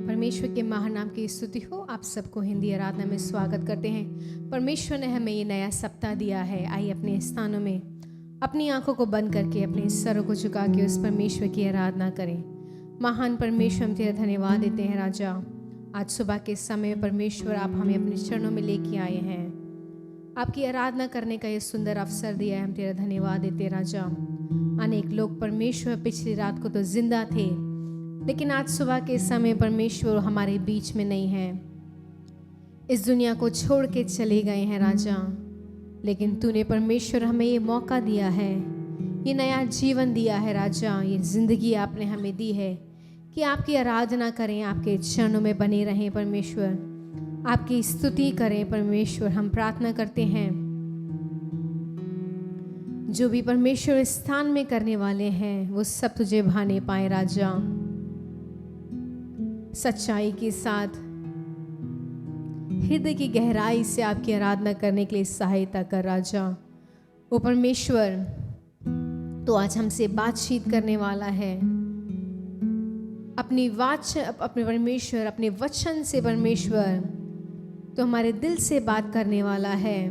परमेश्वर के महानाम की स्तुति हो। आप सबको हिंदी आराधना में स्वागत करते हैं। परमेश्वर ने हमें ये नया सप्ताह दिया है। आइए अपने स्थानों में अपनी आंखों को बंद करके अपने सरों को झुका के उस परमेश्वर की आराधना करें। महान परमेश्वर, हम तेरा धन्यवाद देते हैं राजा। आज सुबह के समय परमेश्वर आप हमें अपने चरणों में लेके आए हैं। आपकी आराधना करने का ये सुंदर अवसर दिया है। हम तेरा धन्यवाद देते हैं राजा। अनेक लोग परमेश्वर पिछली रात को तो जिंदा थे, लेकिन आज सुबह के समय परमेश्वर हमारे बीच में नहीं है। इस दुनिया को छोड़ के चले गए हैं राजा। लेकिन तूने परमेश्वर हमें ये मौका दिया है, ये नया जीवन दिया है राजा। ये जिंदगी आपने हमें दी है कि आपकी आराधना करें, आपके चरणों में बने रहें परमेश्वर, आपकी स्तुति करें परमेश्वर। हम प्रार्थना करते हैं जो भी परमेश्वर इस स्थान में करने वाले हैं वो सब तुझे भाने पाए राजा। सच्चाई के साथ हृदय की गहराई से आपकी आराधना करने के लिए सहायता कर राजा। वो परमेश्वर तो आज हमसे बातचीत करने वाला है। अपने परमेश्वर अपने वचन से परमेश्वर तो हमारे दिल से बात करने वाला है,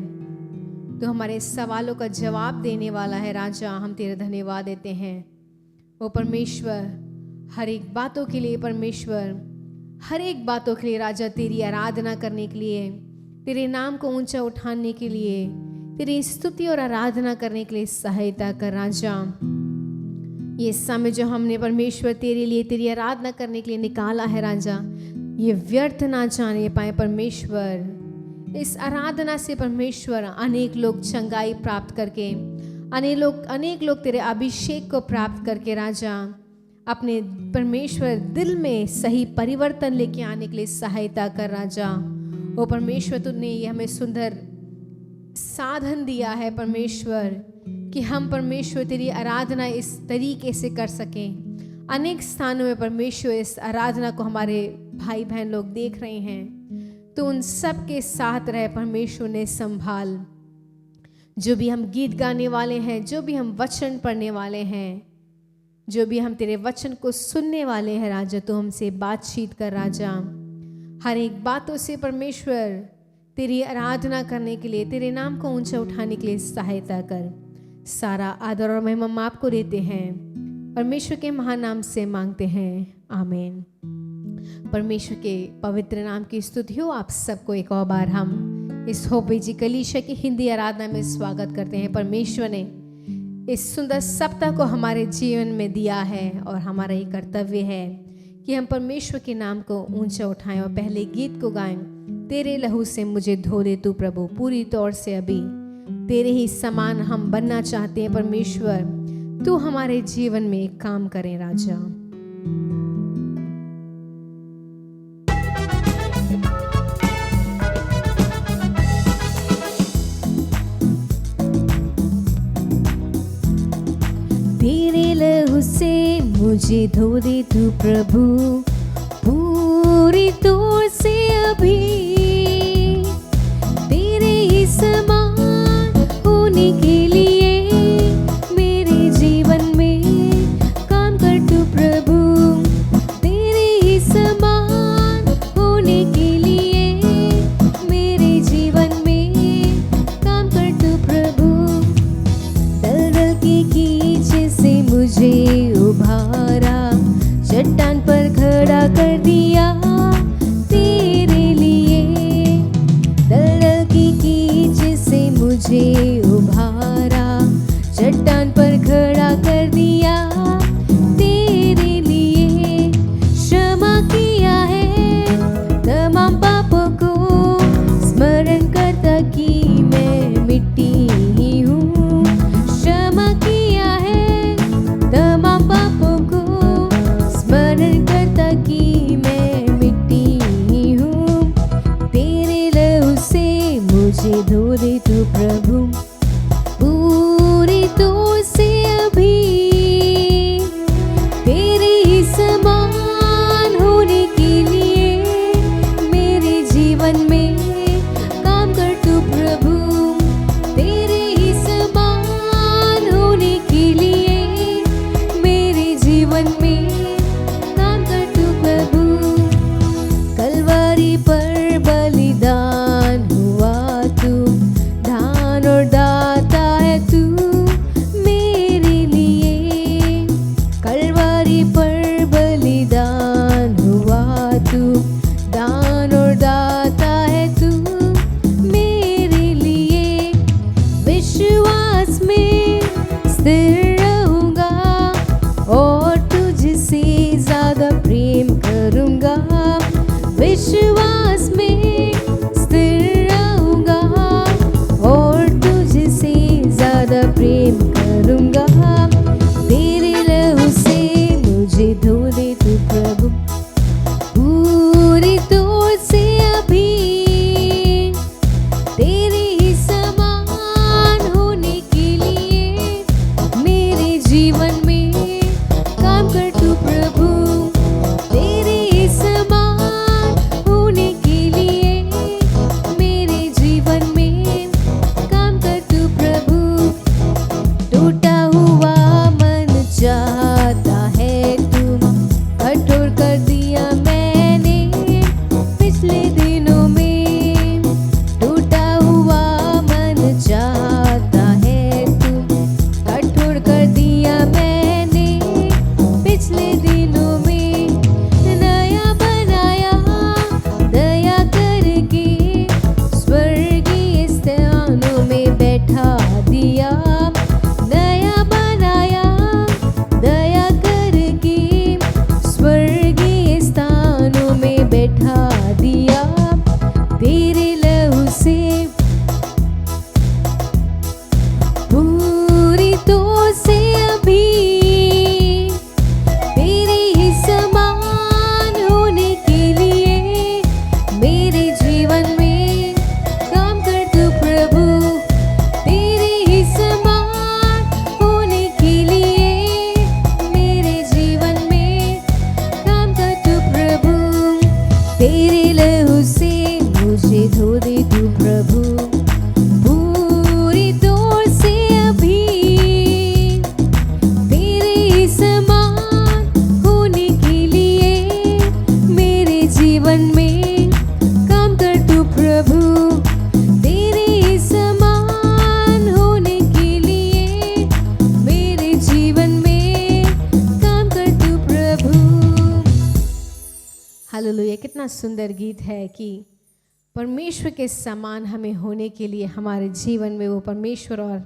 तो हमारे सवालों का जवाब देने वाला है राजा। हम तेरा धन्यवाद देते हैं। वो परमेश्वर हर एक बातों के लिए परमेश्वर, हर एक बातों के लिए राजा तेरी आराधना करने के लिए, तेरे नाम को ऊंचा उठाने के लिए, तेरी स्तुति और आराधना करने के लिए सहायता कर राजा। ये समय जो हमने परमेश्वर तेरे लिए तेरी आराधना करने के लिए निकाला है राजा, ये व्यर्थ ना जाने पाए परमेश्वर। इस आराधना से परमेश्वर अनेक लोग चंगाई प्राप्त करके, अनेक लोग तेरे अभिषेक को प्राप्त करके राजा अपने परमेश्वर दिल में सही परिवर्तन लेके आने के लिए सहायता कर राजा। वो परमेश्वर तूने ये हमें सुंदर साधन दिया है परमेश्वर कि हम परमेश्वर तेरी आराधना इस तरीके से कर सकें। अनेक स्थानों में परमेश्वर इस आराधना को हमारे भाई बहन लोग देख रहे हैं, तो उन सब के साथ रहे परमेश्वर ने संभाल। जो भी हम गीत गाने वाले हैं, जो भी हम वचन पढ़ने वाले हैं, जो भी हम तेरे वचन को सुनने वाले हैं राजा, तो हमसे बातचीत कर राजा। हर एक बातों से परमेश्वर तेरी आराधना करने के लिए, तेरे नाम को ऊंचा उठाने के लिए सहायता कर। सारा आदर और महिमा आपको देते हैं, परमेश्वर के महान नाम से मांगते हैं, आमीन। परमेश्वर के पवित्र नाम की स्तुति हो। आप सबको एक और बार हम इस होपेजी कलीसिया की हिंदी आराधना में स्वागत करते हैं। परमेश्वर ने इस सुंदर सप्ताह को हमारे जीवन में दिया है और हमारा ये कर्तव्य है कि हम परमेश्वर के नाम को ऊंचा उठाएं और पहले गीत को गाएं। तेरे लहू से मुझे धो दे तू प्रभु, पूरी तौर से अभी तेरे ही समान हम बनना चाहते हैं परमेश्वर। तू हमारे जीवन में एक काम करें राजा। तेरे लहू से मुझे धो दे तू प्रभु, पूरी तौर से अभी तेरे ही समान होने के लिए मेरे जीवन में काम कर तू प्रभु। तेरे ही समान होने के लिए मेरे जीवन में काम कर तू प्रभु। दलदल के कीचे से मुझे उभारा, चट्टान पर खड़ा कर दिया तेरे लिए। हालेलुया। कितना सुंदर गीत है कि परमेश्वर के समान हमें होने के लिए हमारे जीवन में वो परमेश्वर और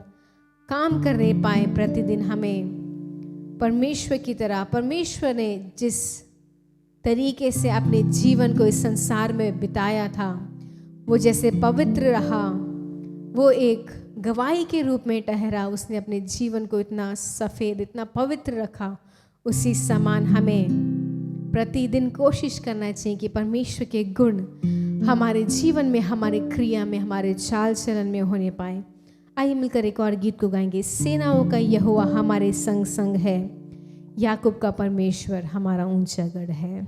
काम करने पाए। प्रतिदिन हमें परमेश्वर की तरह, परमेश्वर ने जिस तरीके से अपने जीवन को इस संसार में बिताया था, वो जैसे पवित्र रहा, वो एक गवाही के रूप में ठहरा। उसने अपने जीवन को इतना सफ़ेद, इतना पवित्र रखा। उसी समान हमें प्रतिदिन कोशिश करना चाहिए कि परमेश्वर के गुण हमारे जीवन में, हमारे क्रिया में, हमारे चाल चलन में होने पाए। आइए मिलकर एक और गीत को गाएंगे। सेनाओं का यहोवा हमारे संग संग है, याकूब का परमेश्वर हमारा ऊंचा गढ़ है।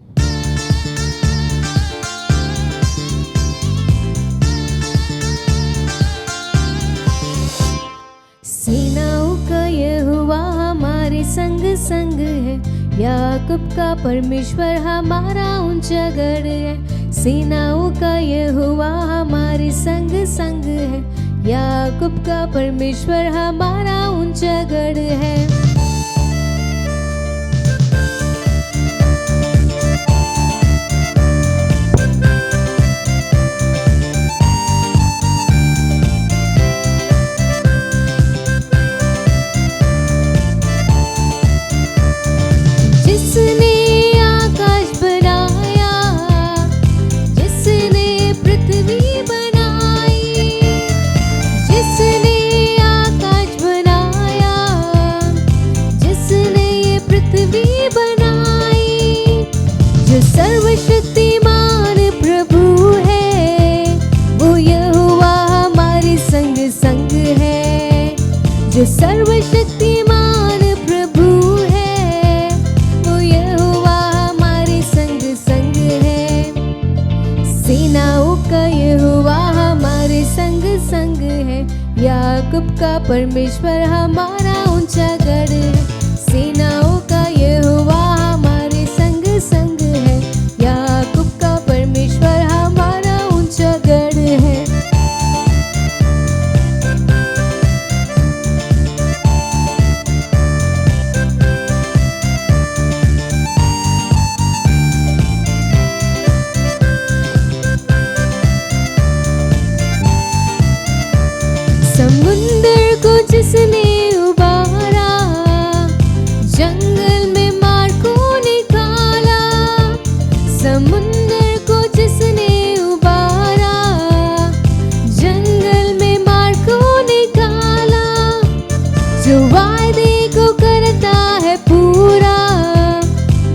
सेनाओं का यहोवा हमारे संग संग है, याकूब का परमेश्वर हमारा ऊंचा गढ़ है। सेनाओं का यहोवा हमारे संग संग है, याकूब का परमेश्वर हमारा ऊंचा गढ़ है। जो सर्वशक्तिमान प्रभु है, वो यहोवा हमारे संग संग है। सेनाओं का यहोवा हमारे संग संग है, याकूब का परमेश्वर हमारा ऊंचा गढ़ है। सेनाओं का यहोवा हमारे संग संग है, याकूब का परमेश्वर हमारा ऊंचा गढ़ है। समुंदर को जिसने उबारा, जंगल में मार को निकाला। समुंदर को जिसने उबारा, जंगल में मार को निकाला। जो वायदे को करता है पूरा,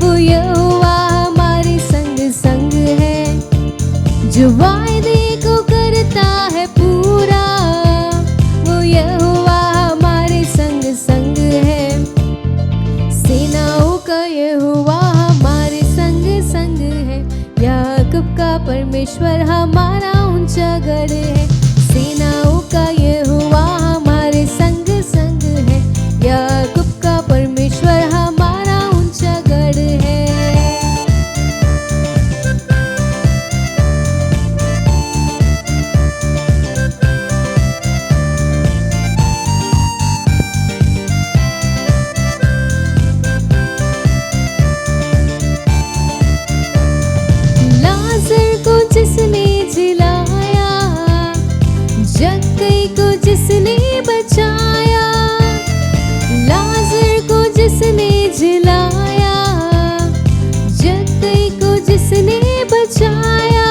वो यहोवा हमारे संग संग है। जो वायदे को करता है पूरा, यहोवा हमारे संग संग है। सेनाओं का यहोवा हमारे संग संग है, याकूब का परमेश्वर हमारा ऊंचा गढ़ है। सेनाओं का यहोवा हमारे संग संग है, याकूब का परमेश्वर हमारा ऊंचा गढ़ है। जिसने जिलाया, जक्कई को जिसने बचाया। लाजर को जिसने जिलाया, जक्कई को जिसने बचाया।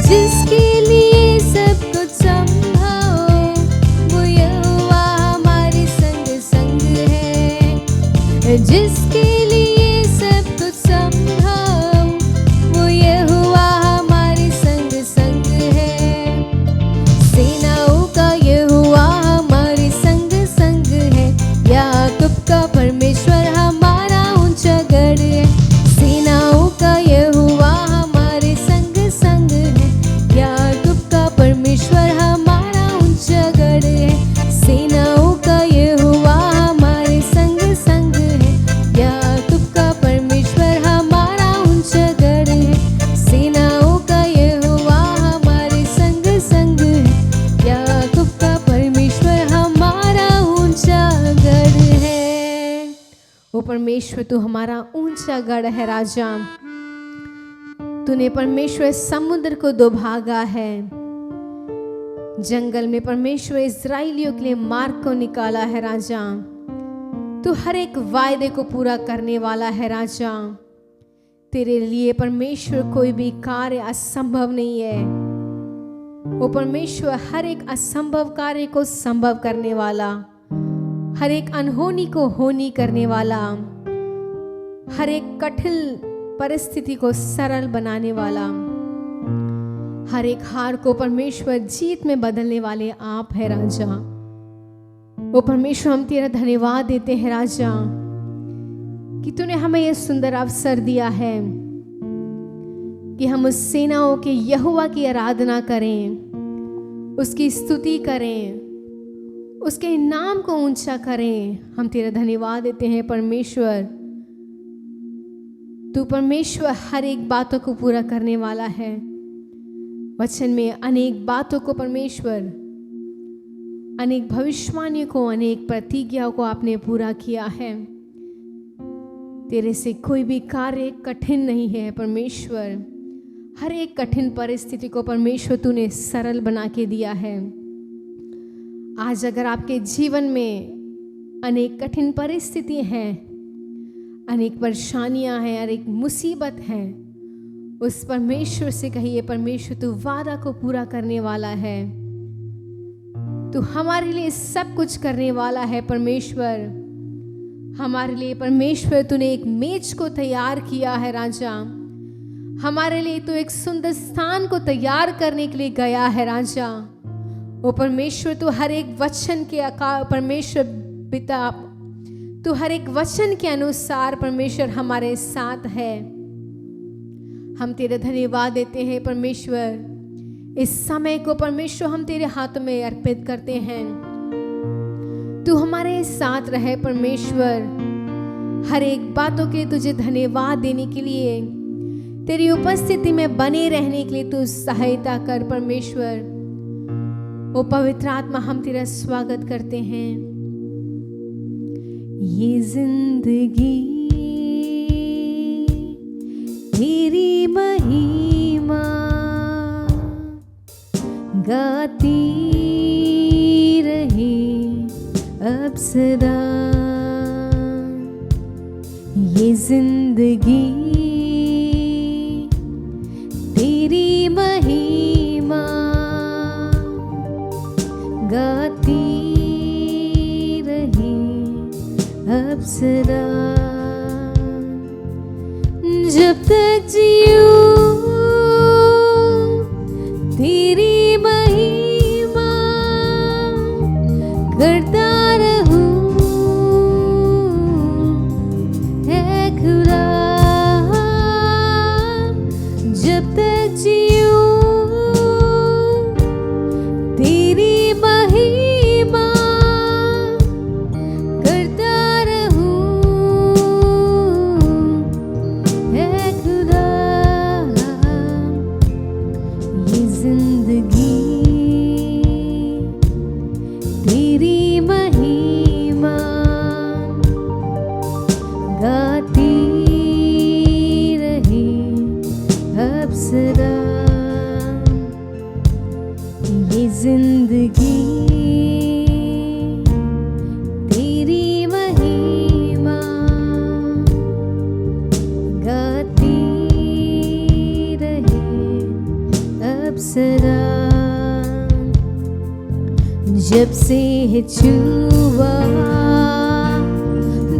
जिसके लिए सब कुछ संभव, वो यहोवा हमारे संग संग है। जिसके लिए सब कुछ संभव, वो यहोवा हमारे संग संग है। सेनाओं का यहोवा हमारे संग संग है, याकूब का परमेश्वर हमारा ऊंचा गढ़ है। सेनाओं का यहोवा हमारे संग संग है, याकूब का परमेश्वर हमारा ऊंचा गढ़ है। सेनाओं का यहोवा हमारे संग संग है, याकूब का परमेश्वर हमारा ऊंचा गढ़ है। सेनाओं का यहोवा हमारे संग संग है, याकूब का परमेश्वर हमारा ऊंचा गढ़ है। वो परमेश्वर तू हमारा ऊंचा गढ़ है राजा। तूने परमेश्वर समुद्र को दो भागा है, जंगल में परमेश्वर इस्राएलियों के लिए मार्ग को निकाला है राजा। तू हर एक वायदे को पूरा करने वाला है राजा। तेरे लिए परमेश्वर कोई भी कार्य असंभव नहीं है। वो परमेश्वर हर एक असंभव कार्य को संभव करने वाला, हर एक अनहोनी को होनी करने वाला, हर एक कठिन परिस्थिति को सरल बनाने वाला, हर एक हार को परमेश्वर जीत में बदलने वाले आप है राजा। वो परमेश्वर हम तेरा धन्यवाद देते हैं राजा कि तूने हमें यह सुंदर अवसर दिया है कि हम उस सेनाओं के यहोवा की आराधना करें, उसकी स्तुति करें, उसके नाम को ऊंचा करें। हम तेरा धन्यवाद देते हैं परमेश्वर। तू परमेश्वर हर एक बातों को पूरा करने वाला है। वचन में अनेक बातों को परमेश्वर, अनेक भविष्यवाणियों को, अनेक प्रतिज्ञाओं को आपने पूरा किया है। तेरे से कोई भी कार्य कठिन नहीं है परमेश्वर। हर एक कठिन परिस्थिति को परमेश्वर तूने सरल बना के दिया है। आज अगर आपके जीवन में अनेक कठिन परिस्थिति हैं, अनेक परेशानियां हैं, अनेक मुसीबत हैं, उस परमेश्वर से कहिए परमेश्वर तू वादा को पूरा करने वाला है। तू हमारे लिए सब कुछ करने वाला है परमेश्वर। हमारे लिए परमेश्वर तूने एक मेज को तैयार किया है राजा। हमारे लिए तू एक सुंदर स्थान को तैयार करने के लिए गया है राजा। वो परमेश्वर तू हर एक वचन के आकार परमेश्वर पिता, तू हर एक वचन के अनुसार परमेश्वर हमारे साथ है। हम तेरे धन्यवाद देते हैं परमेश्वर। इस समय को परमेश्वर हम तेरे हाथों में अर्पित करते हैं। तू हमारे साथ रहे परमेश्वर। हर एक बातों के लिए तुझे धन्यवाद देने के लिए, तेरी उपस्थिति में बने रहने के लिए तू सहायता कर परमेश्वर। ओ पवित्र आत्मा, हम तेरा स्वागत करते हैं। ये जिंदगी तेरी महिमा गाती रही अब सदा। ये जिंदगी तेरी महिमा गाती रही अब सदा। जब तक जीऊं तेरी महिमा करता रहूं, है खुदा। जब तक जीऊं तेरी महिमा करता रहूं, है खुदा। ये जिंदगी तेरी महिमा गाती रही अब सदा। ये जिंदगी तेरी महिमा गाती रही अब सदा। जब से है छुआ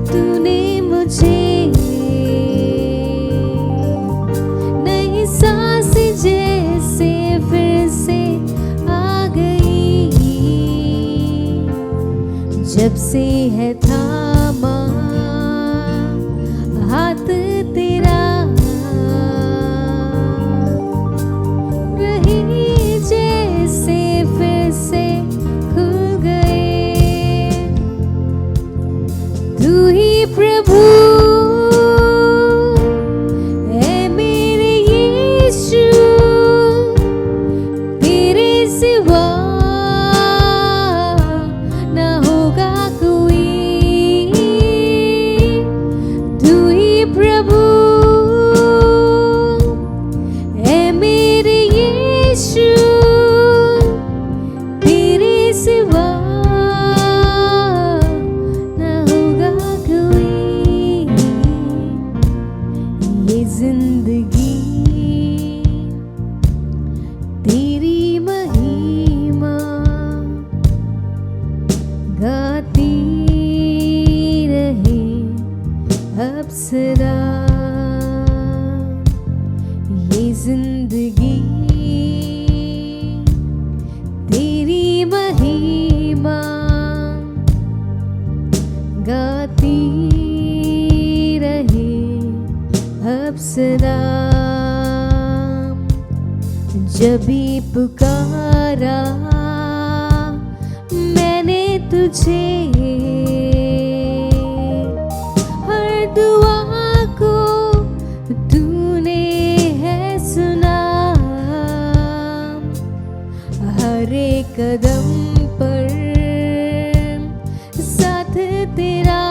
तूने मुझे, नई सांस जैसे फिर से आ गई। जब से है थामा हाथ तेरा, रही जैसे फिर से खुल गए। तू ही प्रभु है मेरे यीशु, तेरे सिवा ना होगा कोई। तू ही प्रभु अब सदा ये जिंदगी तेरी महिमा गाती रहे अब सदा। जब भी पुकारा मैंने तुझे, हर दुआ को तूने है सुना, हर एक कदम पर साथ तेरा,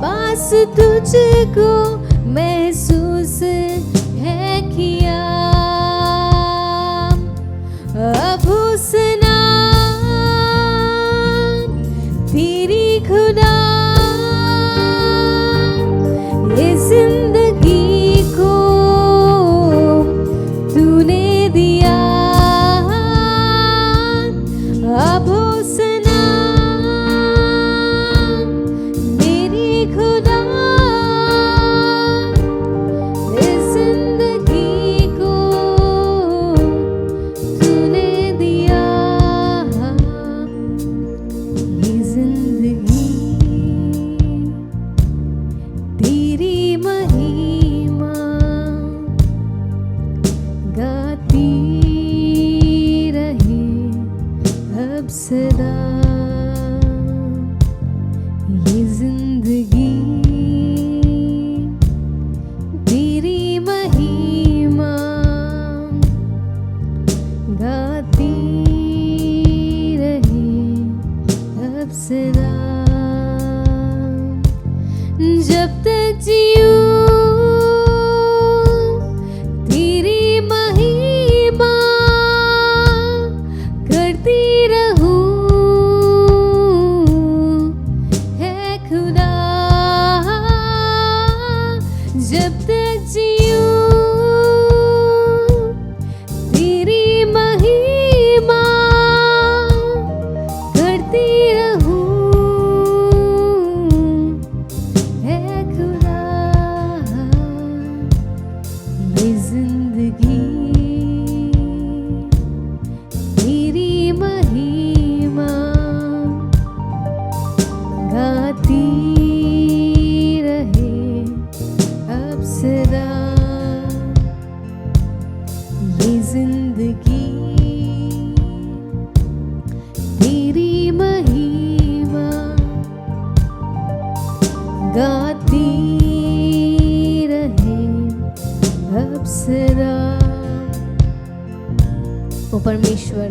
पास तुझको महसूस है किया। अब हुस्ना तेरी खुदा ये जिंदगी को तूने दिया। अब हुस्ना मेरी खुदा ये जिंदगी को तूने दिया। ये जिंदगी तेरी महिमा गाती रहे अब सदा। ये जिंदगी तेरी महिमा गाती रहे अब सदा। जब तक जीऊं तेरी महिमा करती रहूं है खुदा। जब तक जीऊं तेरी महिमा करती रहूं है खुदा। ये जिंदगी तेरी महिमा गाती रहे अब सदा। ये जिंदगी तेरी महिमा गाती रहे अब सदा। ओ परमेश्वर,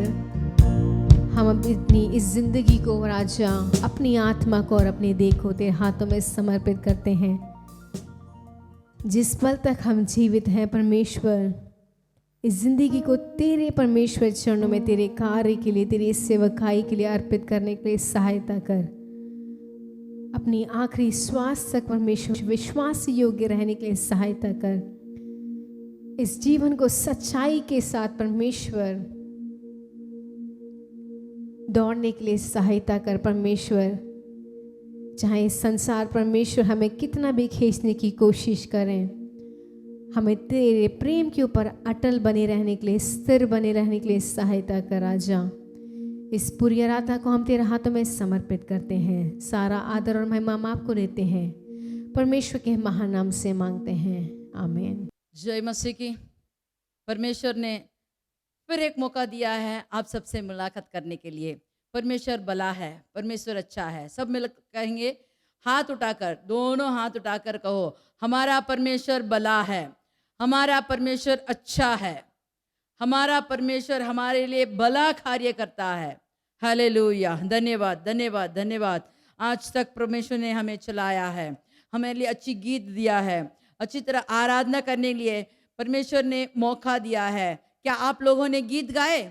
हम अपनी इस जिंदगी को राजा, अपनी आत्मा को और अपने देह को तेरे हाथों में समर्पित करते हैं। जिस पल तक हम जीवित हैं परमेश्वर, इस जिंदगी को तेरे परमेश्वर चरणों में तेरे कार्य के लिए, तेरी सेवकाई के लिए अर्पित करने के लिए सहायता कर। अपनी आखिरी श्वास तक परमेश्वर विश्वास योग्य रहने के लिए सहायता कर। इस जीवन को सच्चाई के साथ परमेश्वर दौड़ने के लिए सहायता कर परमेश्वर। चाहे संसार परमेश्वर हमें कितना भी खींचने की कोशिश करें, हमें तेरे प्रेम के ऊपर अटल बने रहने के लिए, स्थिर बने रहने के लिए सहायता कर राजा। इस पूरी आराधना को हम तेरे हाथों में समर्पित करते हैं। सारा आदर और महिमा हम आपको देते हैं, परमेश्वर के महान नाम से मांगते हैं, आमीन। जय मसीह की। परमेश्वर ने फिर एक मौका दिया है आप सबसे मुलाकात करने के लिए। परमेश्वर भला है, परमेश्वर अच्छा है। सब मिल कहेंगे, हाथ उठाकर, दोनों हाथ उठाकर कहो, हमारा परमेश्वर भला है, हमारा परमेश्वर अच्छा है, हमारा परमेश्वर हमारे लिए भला कार्य करता है। हालेलुया। धन्यवाद धन्यवाद धन्यवाद। आज तक परमेश्वर ने हमें चलाया है, हमारे लिए अच्छी गीत दिया है, अच्छी तरह आराधना करने के लिए परमेश्वर ने मौका दिया है। क्या आप लोगों ने गीत गाए?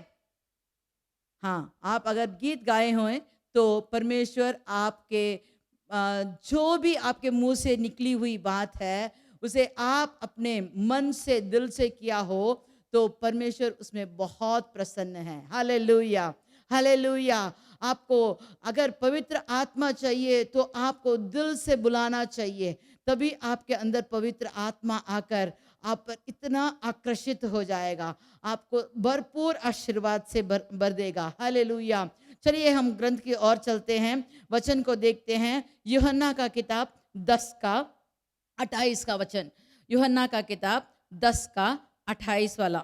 हाँ, आप अगर गीत गाए हों तो परमेश्वर आपके जो भी आपके मुंह से निकली हुई बात है उसे आप अपने मन से, दिल से किया हो तो परमेश्वर उसमें बहुत प्रसन्न है। Hallelujah hallelujah. आपको अगर पवित्र आत्मा चाहिए तो आपको दिल से बुलाना चाहिए, तभी आपके अंदर पवित्र आत्मा आकर आप पर इतना आकर्षित हो जाएगा, आपको भरपूर आशीर्वाद से भर देगा। हालेलुया। चलिए हम ग्रंथ की ओर चलते हैं, वचन को देखते हैं। यूहन्ना का किताब 10 का 28 का वचन। यूहन्ना का किताब 10 का 28 वाला।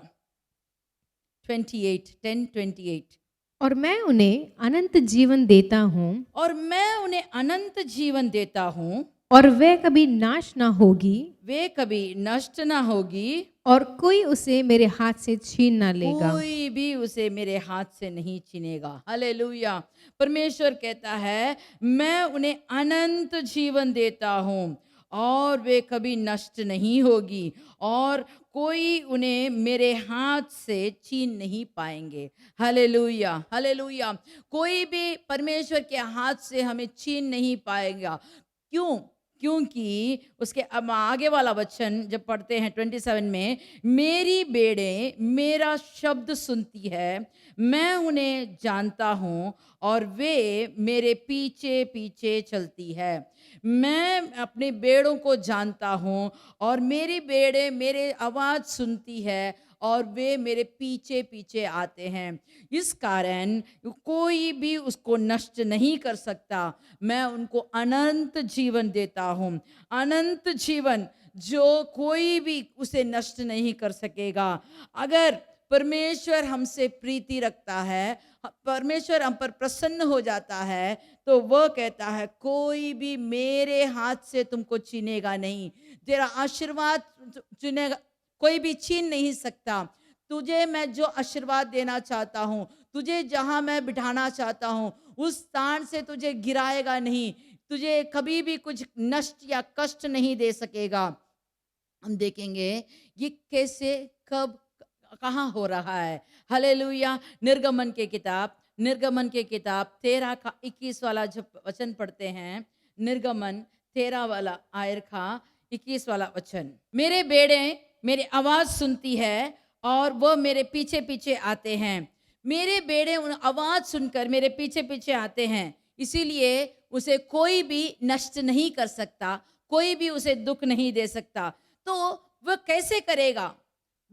10:28। और मैं उन्हें अनंत जीवन देता हूँ, और मैं उन्हें अनंत जीवन देता हूँ, और वह कभी नाश ना होगी, वे कभी नष्ट ना होगी, और कोई उसे मेरे हाथ से छीन ना लेगा। कोई भी उसे मेरे हाथ से नहीं छीनेगा। हालेलुया। परमेश्वर कहता है मैं उन्हें अनंत जीवन देता हूँ और वे कभी नष्ट नहीं होगी, और कोई उन्हें मेरे हाथ से छीन नहीं पाएंगे। Hallelujah, hallelujah. कोई भी परमेश्वर के हाथ से हमें छीन नहीं पाएगा। क्यों? क्योंकि उसके अब आगे वाला वचन जब पढ़ते हैं 27 में, मेरी भेड़ें मेरा शब्द सुनती है, मैं उन्हें जानता हूँ और वे मेरे पीछे पीछे चलती है। मैं अपने भेड़ों को जानता हूँ और मेरी भेड़ें मेरे आवाज सुनती है और वे मेरे पीछे पीछे आते हैं। इस कारण कोई भी उसको नष्ट नहीं कर सकता। मैं उनको अनंत जीवन देता हूँ, अनंत जीवन जो कोई भी उसे नष्ट नहीं कर सकेगा। अगर परमेश्वर हमसे प्रीति रखता है, परमेश्वर हम पर प्रसन्न हो जाता है, तो वह कहता है कोई भी मेरे हाथ से तुमको छीनेगा नहीं। तेरा आशीर्वाद चुनेगा, कोई भी छीन नहीं सकता। तुझे मैं जो आशीर्वाद देना चाहता हूँ, तुझे जहां मैं बिठाना चाहता हूँ, उस स्थान से तुझे गिराएगा नहीं, तुझे कभी भी कुछ नष्ट या कष्ट नहीं दे सकेगा। हम देखेंगे ये कैसे, कब, कहाँ हो रहा है। हालेलुया। निर्गमन के किताब 13 का 21 वाला जब वचन पढ़ते हैं, निर्गमन 13 वाला आयर का 21 वाला वचन। मेरे बेड़े मेरी आवाज सुनती है और वह मेरे पीछे पीछे आते हैं। मेरे बेड़े उन आवाज सुनकर मेरे पीछे पीछे आते हैं, इसीलिए उसे कोई भी नष्ट नहीं कर सकता, कोई भी उसे दुख नहीं दे सकता। तो वह कैसे करेगा?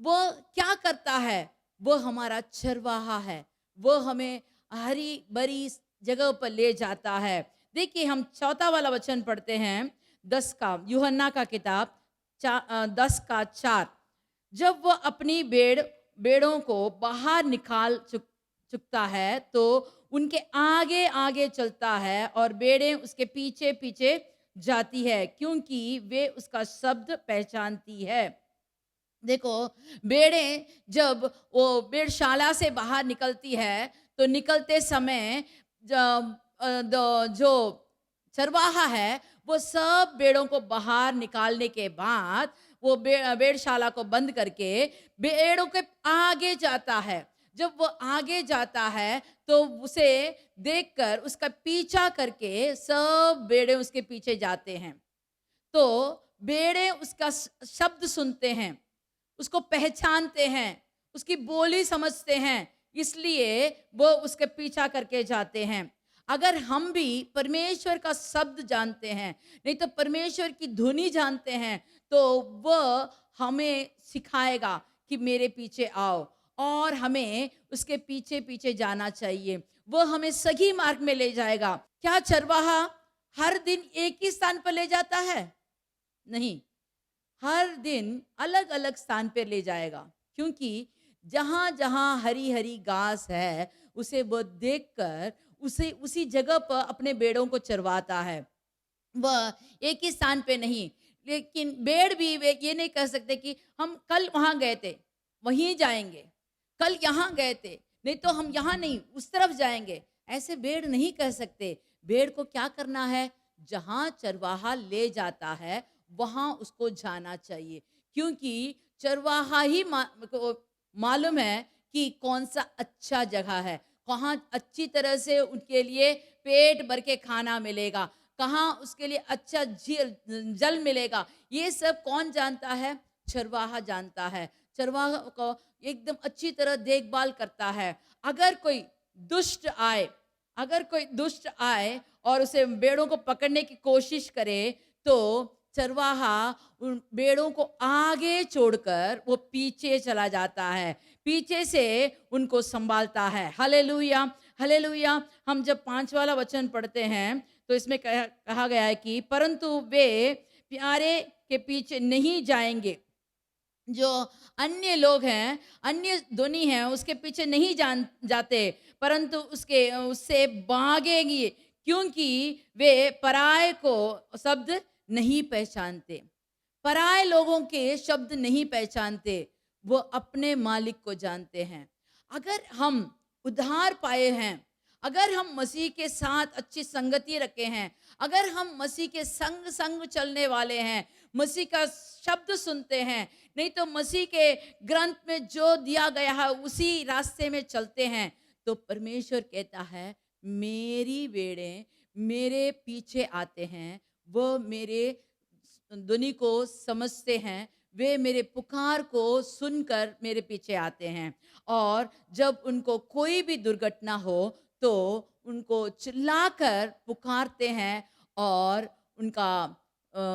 वो क्या करता है? वो हमारा चरवाहा है, वो हमें हरी भरी जगह पर ले जाता है। देखिए हम चौथा वाला वचन पढ़ते हैं, 10 का, यूहन्ना का किताब 10 का 4। जब वह अपनी बेड़ों को बाहर निकाल चुकता है तो उनके आगे आगे चलता है और बेड़ें उसके पीछे पीछे जाती है, क्योंकि वे उसका शब्द पहचानती है। देखो, बेड़ें जब वो बेड़शाला से बाहर निकलती है तो निकलते समय जो चरवाहा है वो सब बेड़ों को बाहर निकालने के बाद वो बेड़शाला को बंद करके बेड़ों के आगे जाता है। जब वो आगे जाता है तो उसे देखकर उसका पीछा करके सब बेड़े उसके पीछे जाते हैं। तो बेड़े उसका शब्द सुनते हैं, उसको पहचानते हैं, उसकी बोली समझते हैं, इसलिए वो उसके पीछा करके जाते हैं। अगर हम भी परमेश्वर का शब्द जानते हैं, नहीं तो परमेश्वर की धुनी जानते हैं, तो वह हमें सिखाएगा कि मेरे पीछे आओ, और हमें उसके पीछे पीछे जाना चाहिए। वह हमें सही मार्ग में ले जाएगा। क्या चरवाहा हर दिन एक ही स्थान पर ले जाता है? नहीं, हर दिन अलग अलग स्थान पर ले जाएगा, क्योंकि जहां जहां हरी हरी घास है उसे वो देखकर उसे उसी जगह पर अपने बेड़ों को चरवाता है। वह एक ही स्थान पे नहीं, लेकिन भेड़ भी वे ये नहीं कह सकते कि हम कल वहां गए थे वहीं जाएंगे, कल यहाँ गए थे नहीं तो हम यहाँ नहीं उस तरफ जाएंगे, ऐसे भेड़ नहीं कह सकते। भेड़ को क्या करना है? जहां चरवाहा ले जाता है वहां उसको जाना चाहिए, क्योंकि चरवाहा ही को मालूम है कि कौन सा अच्छा जगह है, कहाँ अच्छी तरह से उनके लिए पेट भर के खाना मिलेगा, कहाँ उसके लिए अच्छा जल मिलेगा। ये सब कौन जानता है? चरवाहा जानता है। चरवाहा को एकदम अच्छी तरह देखभाल करता है। अगर कोई दुष्ट आए, अगर कोई दुष्ट आए और उसे भेड़ों को पकड़ने की कोशिश करे, तो चरवाहा उन भेड़ों को आगे छोड़कर वो पीछे चला जाता है, पीछे से उनको संभालता है। Hallelujah, hallelujah. हम जब 5 वाला वचन पढ़ते हैं तो इसमें कहा गया है कि परंतु वे प्यारे के पीछे नहीं जाएंगे। जो अन्य लोग हैं, अन्य ध्वनि हैं, उसके पीछे नहीं जाते, परंतु उससे भागेंगे, क्योंकि वे पराये को शब्द नहीं पहचानते। पराये लोगों के शब्द नहीं पहचानते, वो अपने मालिक को जानते हैं। अगर हम उद्धार पाए हैं, अगर हम मसीह के साथ अच्छी संगति रखे हैं, अगर हम मसीह के संग संग चलने वाले हैं, मसीह का शब्द सुनते हैं, नहीं तो मसीह के ग्रंथ में जो दिया गया है उसी रास्ते में चलते हैं, तो परमेश्वर कहता है मेरी भेड़ें मेरे पीछे आते हैं, वो मेरे ध्वनि को समझते हैं, वे मेरे पुकार को सुनकर मेरे पीछे आते हैं। और जब उनको कोई भी दुर्घटना हो तो उनको चिल्लाकर पुकारते हैं, और उनका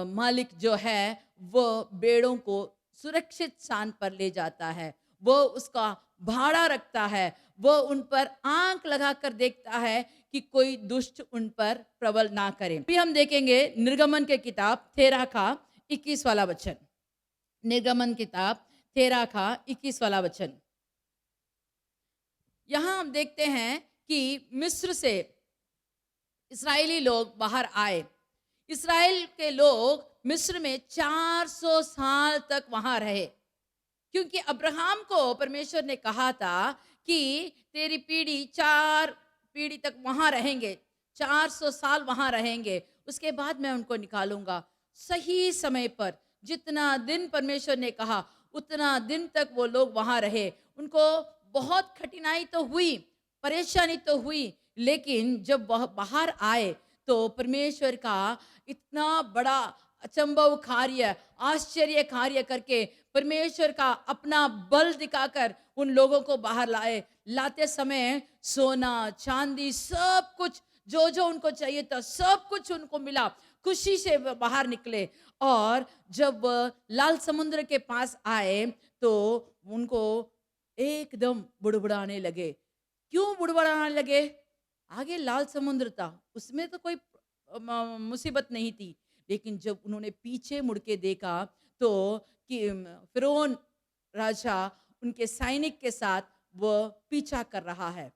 मालिक जो है वो भेड़ों को सुरक्षित स्थान पर ले जाता है, वो उसका भाड़ा रखता है, वो उन पर आंख लगाकर देखता है कि कोई दुष्ट उन पर प्रबल ना करे। अभी हम देखेंगे निर्गमन के किताब 13 का 21 वाला वचन। निर्गमन किताब 13 का 21 वाला वचन। यहां हम देखते हैं कि मिस्र से इस्राएली लोग बाहर आए। इस्राएल के लोग मिस्र में 400 साल तक वहां रहे, क्योंकि अब्राहम को परमेश्वर ने कहा था कि तेरी पीढ़ी 4 पीढ़ी तक वहां रहेंगे, 400 साल वहां रहेंगे, उसके बाद मैं उनको निकालूंगा। सही समय पर जितना दिन परमेश्वर ने कहा उतना दिन तक वो लोग वहां रहे। उनको बहुत कठिनाई तो हुई, परेशानी तो हुई, लेकिन जब वह बाहर आए तो परमेश्वर का इतना बड़ा अचंभव कार्य, आश्चर्य कार्य करके परमेश्वर का अपना बल दिखाकर उन लोगों को बाहर लाए। लाते समय सोना चांदी सब कुछ जो जो उनको चाहिए था सब कुछ उनको मिला, खुशी से वो बाहर निकले। और जब लाल समुद्र के पास आए तो उनको एकदम बुड़बुड़ाने लगे। क्यों बुड़बुड़ाने लगे? आगे लाल समुद्र था, उसमें तो कोई मुसीबत नहीं थी, लेकिन जब उन्होंने पीछे मुड़ के देखा तो कि फिरौन राजा उनके सैनिक के साथ वो पीछा कर रहा है।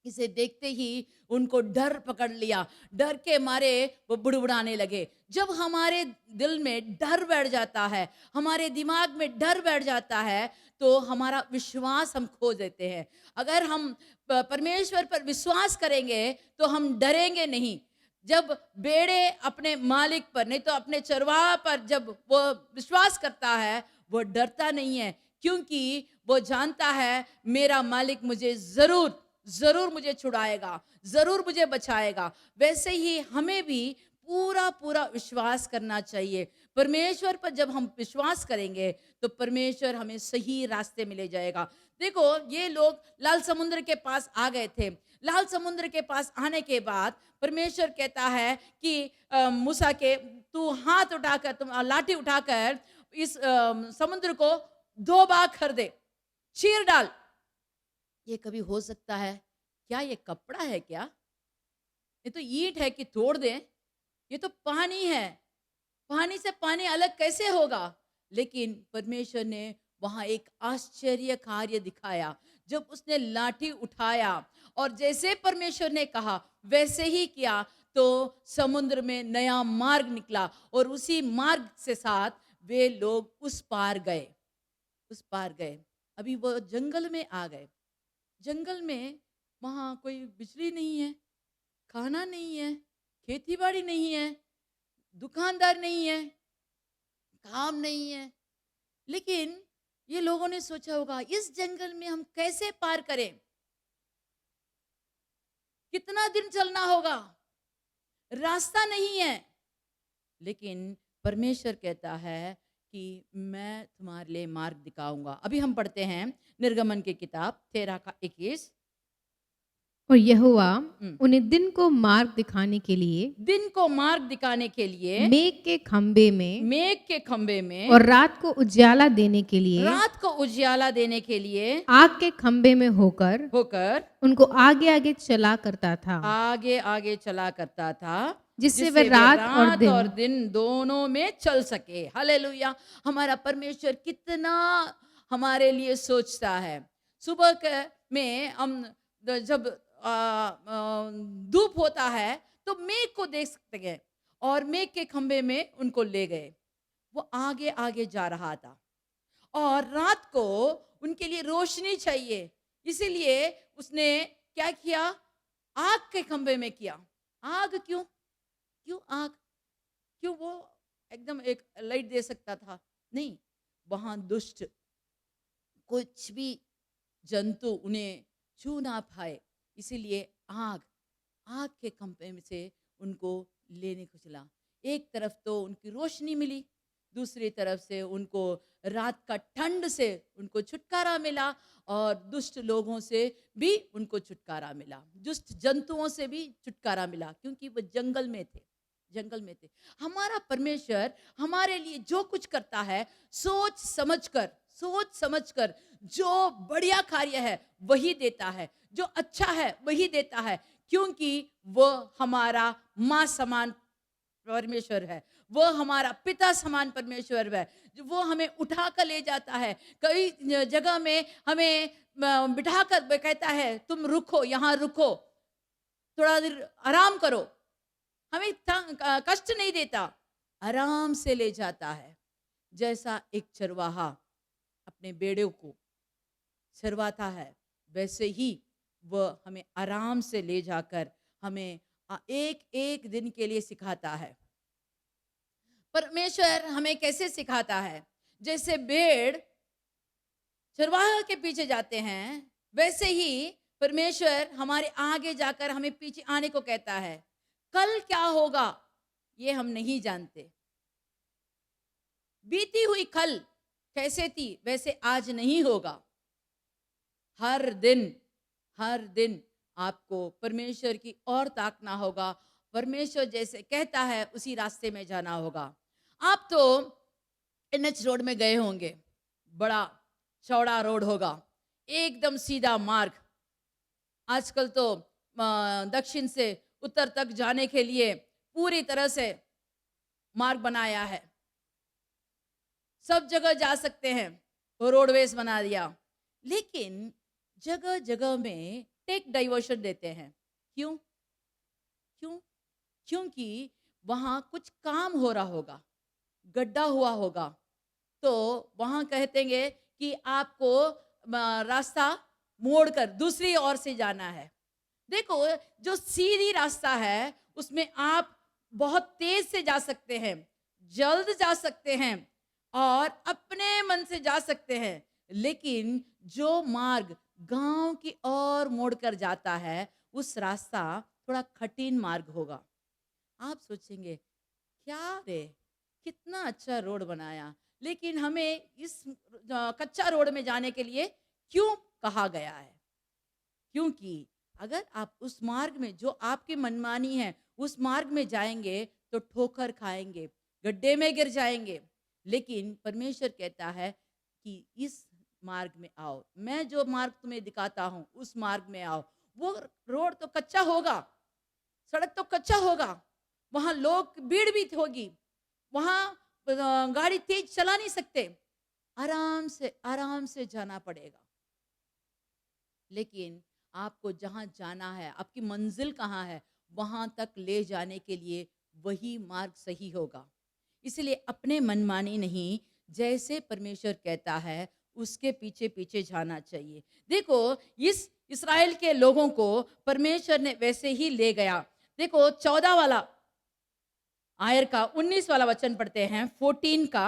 इसे देखते ही उनको डर पकड़ लिया, डर के मारे वो बुड़बुड़ाने लगे। जब हमारे दिल में डर बैठ जाता है, हमारे दिमाग में डर बैठ जाता है, तो हमारा विश्वास हम खो देते हैं। अगर हम परमेश्वर पर विश्वास करेंगे तो हम डरेंगे नहीं। जब भेड़े अपने मालिक पर नहीं तो अपने चरवाहा पर जब वो विश्वास करता है, वो डरता नहीं है, क्योंकि वो जानता है मेरा मालिक मुझे जरूर जरूर मुझे छुड़ाएगा, जरूर मुझे बचाएगा। वैसे ही हमें भी पूरा पूरा विश्वास करना चाहिए। परमेश्वर पर जब हम विश्वास करेंगे तो परमेश्वर हमें सही रास्ते में ले जाएगा। देखो, ये लोग लाल समुद्र के पास आ गए थे। लाल समुद्र के पास आने के बाद परमेश्वर कहता है कि मूसा के तू हाथ उठाकर, तुम लाठी उठाकर इस समुद्र को 2 भाग कर दे, चीर डाल। ये कभी हो सकता है क्या? ये कपड़ा है क्या? ये तो ईंट है कि तोड़ दें? ये तो पानी है, पानी से पानी अलग कैसे होगा? लेकिन परमेश्वर ने वहां एक आश्चर्य कार्य दिखाया। जब उसने लाठी उठाया और जैसे परमेश्वर ने कहा वैसे ही किया, तो समुद्र में नया मार्ग निकला और उसी मार्ग से साथ वे लोग उस पार गए, उस पार गए। अभी वो जंगल में आ गए। जंगल में वहां कोई बिजली नहीं है, खाना नहीं है, खेती बाड़ी नहीं है, दुकानदार नहीं है, काम नहीं है। लेकिन ये लोगों ने सोचा होगा इस जंगल में हम कैसे पार करें, कितना दिन चलना होगा, रास्ता नहीं है। लेकिन परमेश्वर कहता है कि मैं तुम्हारे लिए मार्ग दिखाऊंगा। अभी हम पढ़ते हैं निर्गमन की किताब 13 का 21। और यहोवा उन्हें दिन को मार्ग दिखाने के लिए दिन को मार्ग दिखाने के लिए मेघ के खंबे में मेघ के खंबे में और रात को उजाला देने के लिए रात को उजियाला देने के लिए आग के खंबे में होकर होकर उनको आगे आगे चला करता था, आगे आगे चला करता था, जिससे जिससे वे रात और दिन दिन दोनों में चल सके। हालेलुया। हमारा परमेश्वर कितना हमारे लिए सोचता है। सुबह में हम जब धूप होता है तो मेघ को देख सकते हैं, और मेघ के खंबे में उनको ले गए। वो आगे आगे जा रहा था, और रात को उनके लिए रोशनी चाहिए, इसीलिए उसने क्या किया? आग के खंबे में किया। आग क्यों? क्यों आग? क्यों वो एकदम एक लाइट दे सकता था? नहीं, वहां दुष्ट कुछ भी जंतु उन्हें छू ना पाए, इसीलिए आग आग के खंभे में से उनको लेने को चला। एक तरफ तो उनकी रोशनी मिली, दूसरी तरफ से उनको रात का ठंड से उनको छुटकारा मिला, और दुष्ट लोगों से भी उनको छुटकारा मिला, दुष्ट जंतुओं से भी छुटकारा मिला, क्योंकि वो जंगल में थे। जंगल में थे। हमारा परमेश्वर हमारे लिए जो कुछ करता है, सोच समझकर जो बढ़िया कार्य है वही देता है, जो अच्छा है वही देता है, क्योंकि वो हमारा माँ समान परमेश्वर है, वो हमारा पिता समान परमेश्वर है। वो हमें उठा कर ले जाता है, कई जगह में हमें बिठा कर कहता है तुम रुको, यहाँ रुको, थोड़ा देर आराम करो। हमें कष्ट नहीं देता, आराम से ले जाता है। जैसा एक चरवाहा अपने बेड़ों को चरवाता है, वैसे ही वह हमें आराम से ले जाकर हमें एक एक दिन के लिए सिखाता है। परमेश्वर हमें कैसे सिखाता है? जैसे भेड़ चरवाहा के पीछे जाते हैं, वैसे ही परमेश्वर हमारे आगे जाकर हमें पीछे आने को कहता है। कल क्या होगा ये हम नहीं जानते। बीती हुई कल कैसे थी वैसे आज नहीं होगा। हर दिन आपको परमेश्वर की ओर ताकना होगा, परमेश्वर जैसे कहता है उसी रास्ते में जाना होगा। आप तो NH रोड में गए होंगे, बड़ा चौड़ा रोड होगा, एकदम सीधा मार्ग। आजकल तो दक्षिण से उत्तर तक जाने के लिए पूरी तरह से मार्ग बनाया है, सब जगह जा सकते हैं, वो रोडवेज बना दिया। लेकिन जगह जगह में टेक डाइवर्शन देते हैं। क्यों? क्योंकि वहां कुछ काम हो रहा होगा, गड्ढा हुआ होगा, तो वहां कहते हैं कि आपको रास्ता मोड़कर दूसरी ओर से जाना है। देखो, जो सीधी रास्ता है उसमें आप बहुत तेज से जा सकते हैं, जल्द जा सकते हैं और अपने मन से जा सकते हैं। लेकिन जो मार्ग गांव की ओर मोड़कर जाता है, उस रास्ता थोड़ा कठिन मार्ग होगा। आप सोचेंगे क्या रे, कितना अच्छा रोड बनाया, लेकिन हमें इस कच्चा रोड में जाने के लिए क्यों कहा गया है? क्योंकि अगर आप उस मार्ग में जो आपकी मनमानी है उस मार्ग में जाएंगे तो ठोकर खाएंगे, गड्ढे में गिर जाएंगे। लेकिन परमेश्वर कहता है कि इस मार्ग में आओ, मैं जो मार्ग तुम्हें दिखाता हूँ उस मार्ग में आओ। वो रोड तो कच्चा होगा, सड़क तो कच्चा होगा, वहां लोग भीड़ भी होगी, वहां गाड़ी तेज चला नहीं सकते, आराम से जाना पड़ेगा। लेकिन आपको जहां जाना है, आपकी मंजिल कहाँ है, वहां तक ले जाने के लिए वही मार्ग सही होगा। इसलिए अपने मनमानी नहीं, जैसे परमेश्वर कहता है उसके पीछे पीछे जाना चाहिए। देखो, इस इस्राएल के लोगों को परमेश्वर ने वैसे ही ले गया। देखो 14 वाला आयर का 19 वाला वचन पढ़ते हैं, 14 का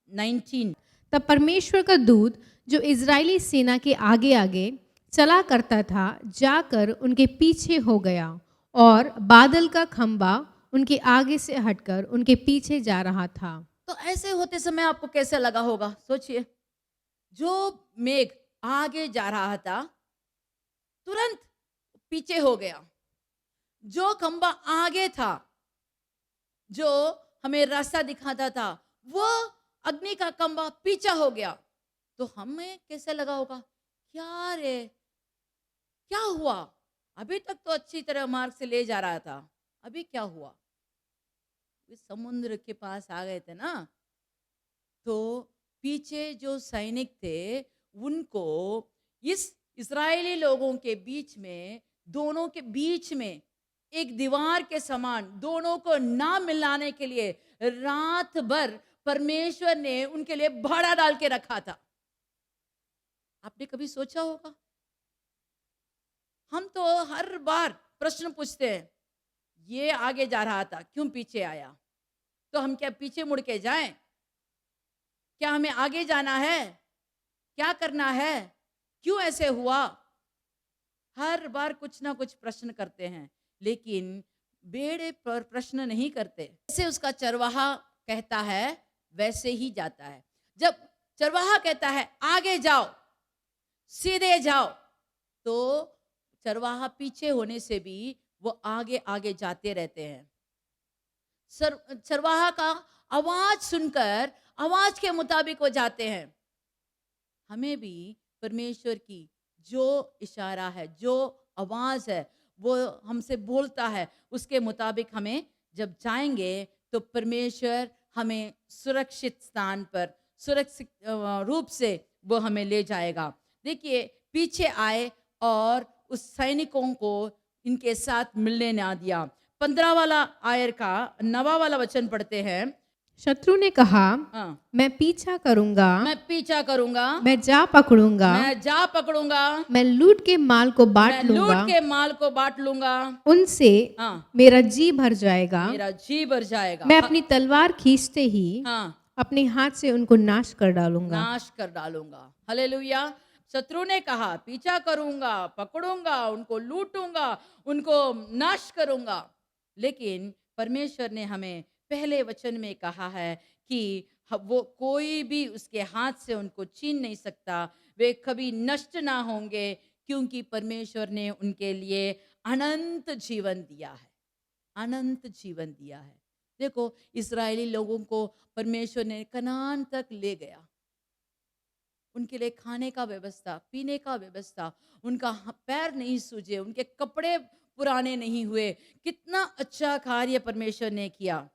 19। तब परमेश्वर का दूत जो इजरायली सेना के आगे आगे चला करता था जाकर उनके पीछे हो गया, और बादल का खंबा उनके आगे से हटकर उनके पीछे जा रहा था। तो ऐसे होते समय आपको कैसे लगा होगा? सोचिए, जो मेघ आगे जा रहा था तुरंत पीछे हो गया, जो खंबा आगे था, जो हमें रास्ता दिखाता था, वो अग्नि का खंबा पीछा हो गया। तो हमें कैसे लगा होगा, क्या रे, क्या हुआ? अभी तक तो अच्छी तरह मार्ग से ले जा रहा था, अभी क्या हुआ? वे समुद्र के पास आ गए थे ना, तो पीछे जो सैनिक थे, उनको इस इस्राएली लोगों के बीच में, दोनों के बीच में एक दीवार के समान दोनों को ना मिलाने के लिए रात भर परमेश्वर ने उनके लिए भाड़ा डाल के रखा था। आपने कभी सोचा होगा? हम तो हर बार प्रश्न पूछते हैं, ये आगे जा रहा था, क्यों पीछे आया? तो हम क्या पीछे मुड़ के जाएं? क्या हमें आगे जाना है? क्या करना है? क्यों ऐसे हुआ? हर बार कुछ ना कुछ प्रश्न करते हैं, लेकिन बेड़े पर प्रश्न नहीं करते। जैसे उसका चरवाहा कहता है, वैसे ही जाता है। जब चरवाहा कहता है आगे जाओ, सीधे जाओ, तो चरवाहा पीछे होने से भी वो आगे आगे जाते रहते हैं। चरवाहा का आवाज सुनकर आवाज के मुताबिक वो जाते हैं। हमें भी परमेश्वर की जो इशारा है, जो आवाज है, वो हमसे बोलता है, उसके मुताबिक हमें जब जाएंगे तो परमेश्वर हमें सुरक्षित स्थान पर, सुरक्षित रूप से वो हमें ले जाएगा। देखिए, पीछे आए और उस सैनिकों को इनके साथ मिलने ना दिया। 15 वाला आयर का 9 वाला वचन पढ़ते हैं। शत्रु ने कहा, हाँ, मैं पीछा करूंगा, मैं पीछा करूंगा, मैं जा पकड़ूंगा, मैं जा पकड़ूंगा, मैं लूट के माल को बांट मैं लूंगा, लूट के माल को बांट लूंगा, उनसे हाँ, मेरा जी भर जाएगा, मेरा जी भर जाएगा। मैं अपनी तलवार खींचते ही हाँ, अपने हाथ से उनको नाश कर डालूंगा। नाश कर डालूंगा। हालेलुया। शत्रु ने कहा, पीछा करूंगा, पकड़ूंगा, उनको लूटूंगा, उनको नाश करूंगा। लेकिन परमेश्वर ने हमें पहले वचन में कहा है कि वो कोई भी उसके हाथ से उनको छीन नहीं सकता, वे कभी नष्ट ना होंगे, क्योंकि परमेश्वर ने उनके लिए अनंत जीवन दिया है। अनंत जीवन दिया है। देखो, इस्राएली लोगों को परमेश्वर ने कनान तक ले गया, उनके लिए खाने का व्यवस्था, पीने का व्यवस्था, उनका पैर नहीं सूजे, उनके कपड़े पुराने नहीं हुए। कितना अच्छा कार्य परमेश्वर ने किया।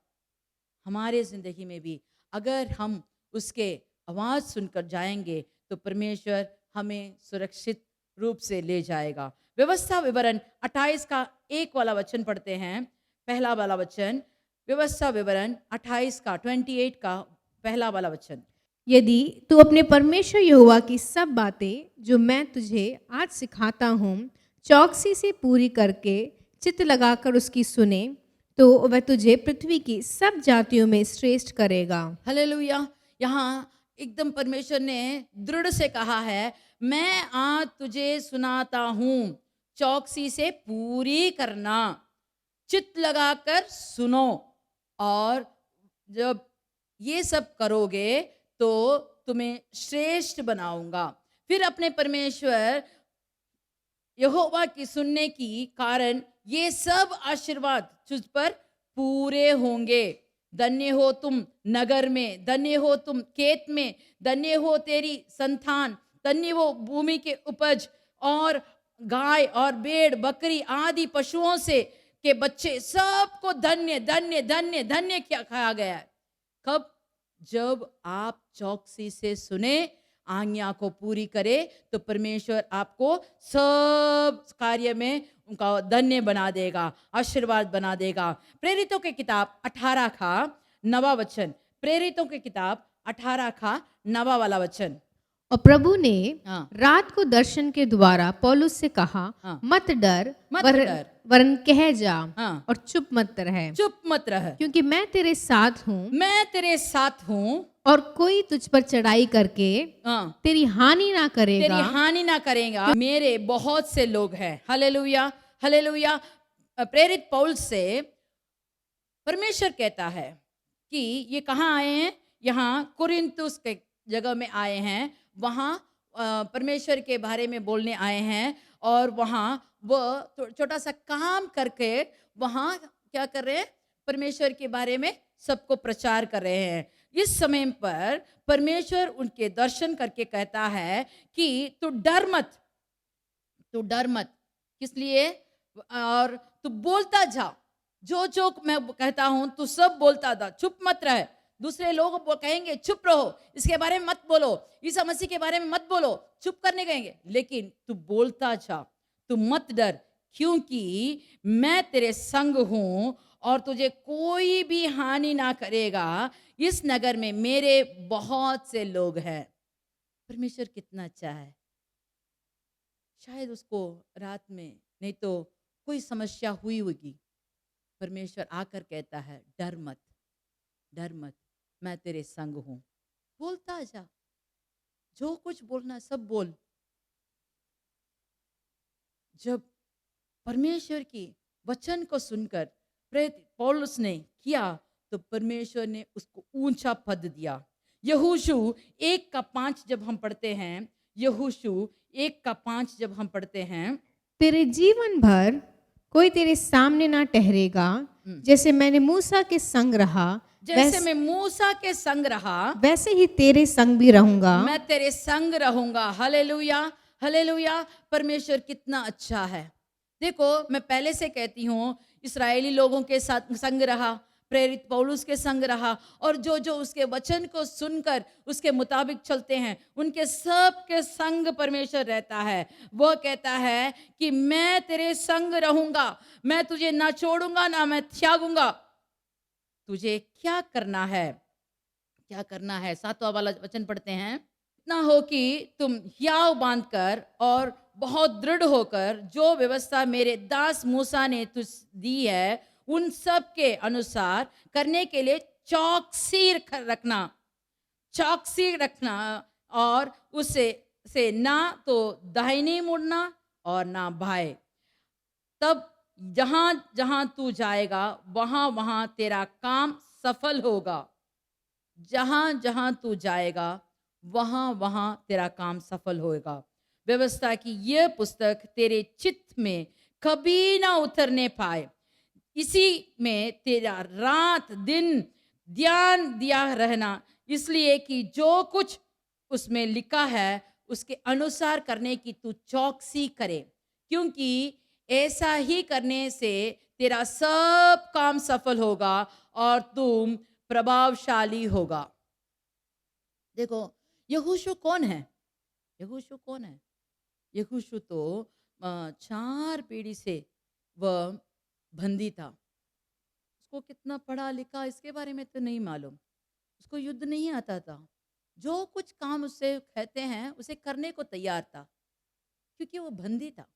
हमारे जिंदगी में भी अगर हम उसके आवाज सुनकर जाएंगे तो परमेश्वर हमें सुरक्षित रूप से ले जाएगा। व्यवस्था विवरण 28 का 1 वाला वचन पढ़ते हैं। पहला वाला वचन, व्यवस्था विवरण 28 का 28 का पहला वाला वचन। यदि तू अपने परमेश्वर यहोवा की सब बातें जो मैं तुझे आज सिखाता हूँ चौकसी से पूरी करके चित्त लगाकर उसकी सुने, तो वह तुझे पृथ्वी की सब जातियों में श्रेष्ठ करेगा। हालेलुया। यहाँ एकदम परमेश्वर ने दृढ़ से कहा है, मैं आज तुझे सुनाता हूँ, चौकसी से पूरी करना, चित्त लगाकर सुनो, और जब ये सब करोगे तो तुम्हें श्रेष्ठ बनाऊंगा। फिर अपने परमेश्वर यहोवा की सुनने की कारण ये सब आशीर्वाद तुझ पर पूरे होंगे। धन्य हो तुम नगर में, धन्य हो तुम खेत में, धन्य हो तेरी संतान, धन्य हो भूमि के उपज, और गाय और भेड़ बकरी आदि पशुओं से के बच्चे, सबको धन्य धन्य धन्य धन्य क्या कहा गया है। कब? जब आप चौकसी से सुने, आज्ञा को पूरी करे, तो परमेश्वर आपको सब कार्य में उनका धन्य बना देगा, आशीर्वाद बना देगा। प्रेरितों की किताब 18 का 9 वचन, प्रेरितों की किताब 18 का 9 वाला वचन। और प्रभु ने हाँ, रात को दर्शन के द्वारा पौलुस से कहा, हाँ, मत डर, मत डर, वरन कह जा, हाँ, और चुप मत रह, चुप मत रह, क्योंकि मैं तेरे साथ हूँ, मैं तेरे साथ हूँ, और कोई तुझ पर चढ़ाई करके हाँ, तेरी हानि ना करेगा, तेरी हानि ना करेगा। मेरे बहुत से लोग हैं। Hallelujah, hallelujah. प्रेरित पौल से परमेश्वर कहता है कि ये कहाँ आए हैं? यहाँ कुरिन्थुस के जगह में आए हैं। वहाँ परमेश्वर के बारे में बोलने आए हैं, और वहाँ वो छोटा सा काम करके वहाँ क्या कर रहे हैं, परमेश्वर के बारे में सबको प्रचार कर रहे हैं। इस समय पर परमेश्वर उनके दर्शन करके कहता है कि तू डर मत, तू डर मत। किस लिए? और तू बोलता जा, जो जो मैं कहता हूं तू सब बोलता जा, चुप मत रह। दूसरे लोग कहेंगे चुप रहो, इसके बारे में मत बोलो, ईसा मसीह के बारे में मत बोलो, चुप करने कहेंगे, लेकिन तू बोलता जा, तू मत डर, क्योंकि मैं तेरे संग हूं और तुझे कोई भी हानि ना करेगा। इस नगर में मेरे बहुत से लोग हैं। परमेश्वर कितना अच्छा है। शायद उसको रात में नहीं तो कोई समस्या हुई होगी, परमेश्वर आकर कहता है डर मत, डर मत, मैं तेरे संग हूं। बोलता जा, जो कुछ बोलना सब बोल। जब परमेश्वर की वचन को सुनकर प्रेरित पौलुस ने किया तो परमेश्वर ने उसको ऊंचा पद दिया। यहोशू 1:5 जब हम पढ़ते हैं, यहोशू 1:5 जब हम पढ़ते हैं, तेरे जीवन भर कोई तेरे सामने ना ठहरेगा, जैसे मैंने मूसा के संग रहा, जैसे मैं मूसा के संग रहा वैसे ही तेरे संग भी रहूंगा। मैं तेरे संग रहूंगा। Hallelujah, hallelujah. परमेश्वर कितना अच्छा है। देखो, मैं पहले से कहती हूँ, इस्राएली लोगों के साथ संग रहा, प्रेरित पौलुस के संग रहा, और जो जो उसके वचन को सुनकर उसके मुताबिक चलते हैं, उनके सब के संग परमेश्वर रहता है। वो कहता है कि मैं तेरे संग रहूंगा, मैं तुझे ना छोड़ूंगा ना मैं त्यागूंगा। तुझे क्या करना है, क्या करना है? 7वां वाला वचन पढ़ते हैं, इतना हो कि तुम हियाव बांधकर और बहुत दृढ़ होकर जो व्यवस्था मेरे दास मूसा ने तुझ दी है उन सब के अनुसार करने के लिए चौकसी रखना, चौकसी रखना, और उसे से ना तो दाहिने मुड़ना और ना बाएं। तब जहां जहां तू जाएगा वहां वहां तेरा काम सफल होगा। जहां जहां तू जाएगा वहां वहां तेरा काम सफल होगा। व्यवस्था की यह पुस्तक तेरे चित्त में कभी ना उतरने पाए, इसी में तेरा रात दिन ध्यान दिया रहना, इसलिए कि जो कुछ उसमें लिखा है उसके अनुसार करने की तू चौकसी करे, क्योंकि ऐसा ही करने से तेरा सब काम सफल होगा और तुम प्रभावशाली होगा। देखो, यहोशू कौन है? यहोशू कौन है? यहोशू तो 4 पीढ़ी से वह बंदी था। उसको कितना पढ़ा लिखा इसके बारे में तो नहीं मालूम, उसको युद्ध नहीं आता था। जो कुछ काम उससे कहते हैं उसे करने को तैयार था, क्योंकि वो बंदी था।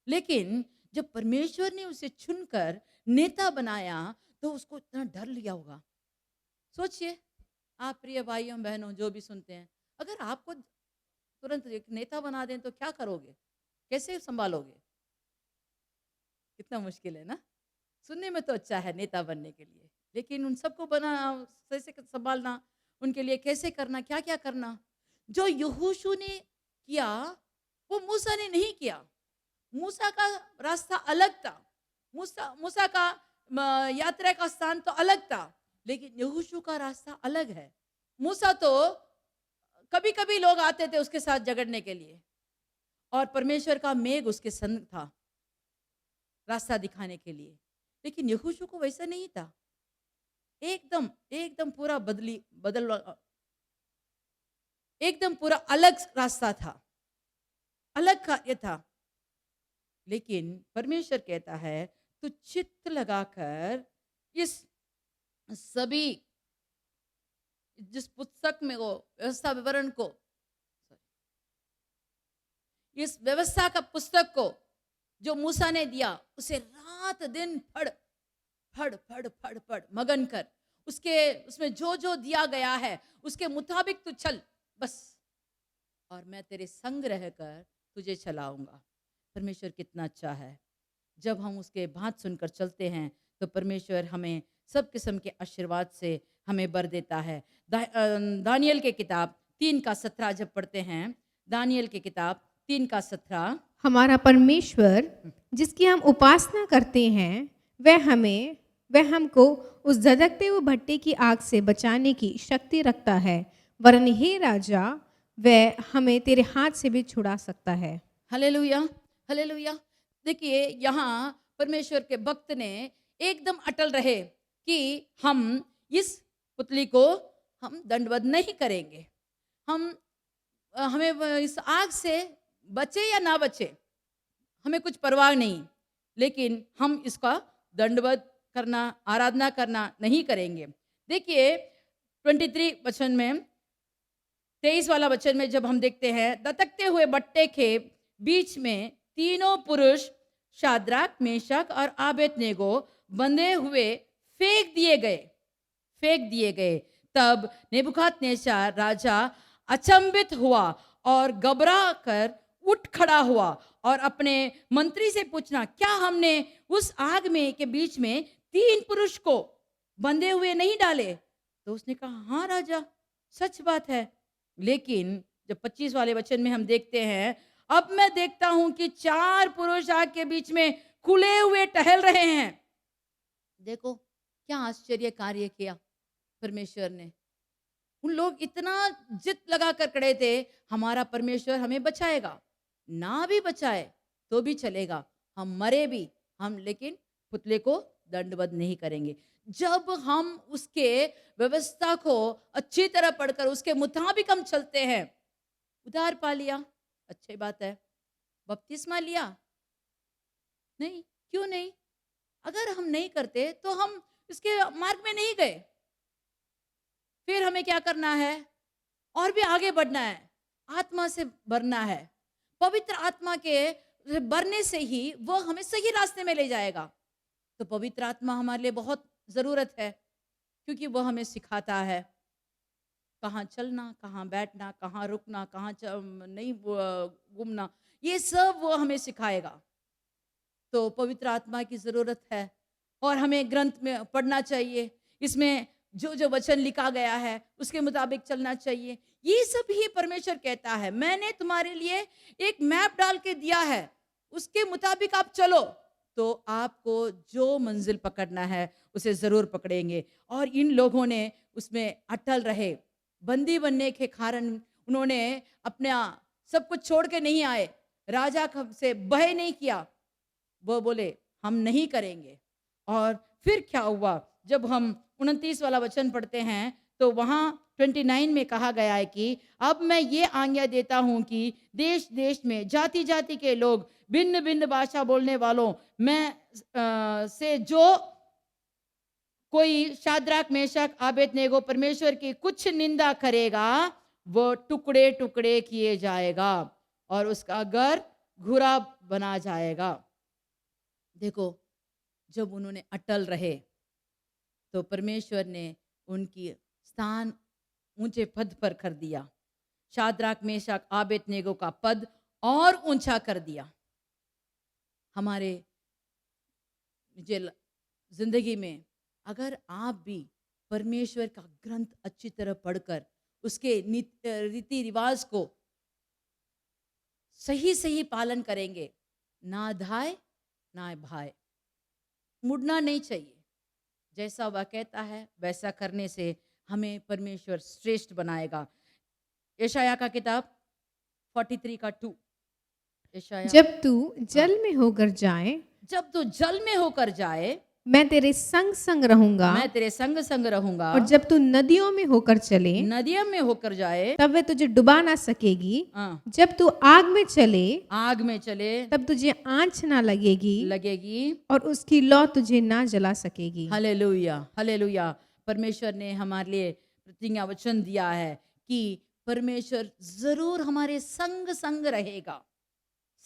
लेकिन जब परमेश्वर ने उसे चुनकर नेता बनाया तो उसको इतना डर लिया होगा। सोचिए, आप प्रिय भाइयों बहनों जो भी सुनते हैं, अगर आपको तुरंत एक नेता बना दें तो क्या करोगे? कैसे संभालोगे? कितना मुश्किल है ना। सुनने में तो अच्छा है नेता बनने के लिए, लेकिन उन सबको बना कैसे संभालना, उनके लिए कैसे करना, क्या क्या करना। जो यहोशू ने किया वो मूसा ने नहीं किया। मूसा का रास्ता अलग था, मूसा का यात्रा का स्थान तो अलग था, लेकिन यहोशू का रास्ता अलग है। मूसा तो कभी कभी लोग आते थे उसके साथ झगड़ने के लिए, और परमेश्वर का मेघ उसके संग था रास्ता दिखाने के लिए, लेकिन यहोशू को वैसा नहीं था। एकदम एकदम पूरा एकदम पूरा अलग रास्ता था, अलग कार्य था। लेकिन परमेश्वर कहता है तू चित्त लगाकर इस सभी जिस पुस्तक में वो व्यवस्था विवरण को, इस व्यवस्था का पुस्तक को जो मूसा ने दिया उसे रात दिन पढ़ पढ़ पढ़ पढ़ पढ़ मगन कर, उसमें जो जो दिया गया है उसके मुताबिक तू चल बस, और मैं तेरे संग रहकर तुझे चलाऊंगा। परमेश्वर कितना अच्छा है। जब हम उसके बात सुनकर चलते हैं तो परमेश्वर हमें सब किस्म के आशीर्वाद से हमें बर देता है। दानियल के किताब 3:17 जब पढ़ते हैं, दानियल के किताब 3:17, हमारा परमेश्वर जिसकी हम उपासना करते हैं वह हमको उस धधकते हुए भट्टे की आग से बचाने की शक्ति रखता है, वरन हे राजा वह हमें तेरे हाथ से भी छुड़ा सकता है। Hallelujah, hallelujah. देखिए यहाँ परमेश्वर के भक्त ने एकदम अटल रहे कि हम इस पुतली को हम दंडवत नहीं करेंगे। हमें इस आग से बचे या ना बचे हमें कुछ परवाह नहीं, लेकिन हम इसका दंडवत करना, आराधना करना नहीं करेंगे। देखिए 23 वचन में, 23 वाला वचन में जब हम देखते हैं, दतकते हुए बट्टे के बीच में तीनों पुरुष शाद्राक, मेशक और आबेदनेगो बंधे हुए फेंक दिए गए। तब नेबुकदनेस्सर राजा अचंभित हुआ और घबरा कर उठ खड़ा हुआ और अपने मंत्री से पूछना, क्या हमने उस आग में के बीच में 3 पुरुष को बंधे हुए नहीं डाले? तो उसने कहा, हाँ राजा, सच बात है। लेकिन जब 25 वाले वचन में हम देखते हैं, अब मैं देखता हूं कि 4 पुरुष आग के बीच में खुले हुए टहल रहे हैं। देखो क्या आश्चर्य कार्य किया परमेश्वर ने। उन लोग इतना जिद लगा कर खड़े थे, हमारा परमेश्वर हमें बचाएगा, ना भी बचाए तो भी चलेगा, हम मरे भी, हम लेकिन पुतले को दंडवत नहीं करेंगे। जब हम उसके व्यवस्था को अच्छी तरह पढ़कर उसके मुताबिक हम चलते हैं, उद्धार पा लिया, अच्छी बात है। बपतिस्मा लिया? नहीं, क्यों नहीं? अगर हम नहीं करते तो हम इसके मार्ग में नहीं गए। फिर हमें क्या करना है? और भी आगे बढ़ना है, आत्मा से भरना है। पवित्र आत्मा के भरने से ही वो हमें सही रास्ते में ले जाएगा। तो पवित्र आत्मा हमारे लिए बहुत जरूरत है, क्योंकि वो हमें सिखाता है कहाँ चलना, कहाँ बैठना, कहाँ रुकना, कहाँ नहीं घूमना, ये सब वो हमें सिखाएगा। तो पवित्र आत्मा की जरूरत है और हमें ग्रंथ में पढ़ना चाहिए, इसमें जो जो वचन लिखा गया है उसके मुताबिक चलना चाहिए। ये सब ही परमेश्वर कहता है, मैंने तुम्हारे लिए एक मैप डाल के दिया है, उसके मुताबिक आप चलो तो आपको जो मंजिल पकड़ना है उसे जरूर पकड़ेंगे। और इन लोगों ने उसमें अटल रहे। बंदी बनने के कारण उन्होंने अपना सब कुछ छोड़ के नहीं आए, राजा से भय नहीं किया, वो बोले हम नहीं करेंगे। और फिर क्या हुआ? जब हम 29 वाला वचन पढ़ते हैं तो वहां 29 में कहा गया है कि अब मैं ये आज्ञा देता हूं कि देश देश में जाति जाति के लोग, भिन्न भिन्न भाषा बोलने वालों में से जो कोई शाद्राक, मेशक, आबेदनेगो परमेश्वर की कुछ निंदा करेगा, वो टुकड़े टुकड़े किए जाएगा और उसका घर घुरा बना जाएगा। देखो, जब उन्होंने अटल रहे तो परमेश्वर ने उनकी स्थान ऊंचे पद पर कर दिया। शाद्राक, मेशक, आबेदनेगो का पद और ऊंचा कर दिया। हमारे जिंदगी में अगर आप भी परमेश्वर का ग्रंथ अच्छी तरह पढ़कर उसके रीति रिवाज को सही सही पालन करेंगे, ना धाय ना भाई, मुड़ना नहीं चाहिए। जैसा वह कहता है वैसा करने से हमें परमेश्वर श्रेष्ठ बनाएगा। यशाया का किताब 43 का 2। यशाया, जब तू जल में होकर जाए, जब तू जल में होकर जाए, मैं तेरे संग संग रहूंगा, मैं तेरे संग संग रहूंगा। और जब तू नदियों में होकर चले, नदियों में होकर जाए, तब वे तुझे डुबा ना सकेगी। हाँ, जब तू आग में चले, आग में चले, तब तुझे आंच ना लगेगी, और उसकी लौ तुझे ना जला सकेगी। Hallelujah, hallelujah. परमेश्वर ने हमारे लिए प्रतिज्ञा वचन दिया है कि परमेश्वर जरूर हमारे संग संग रहेगा,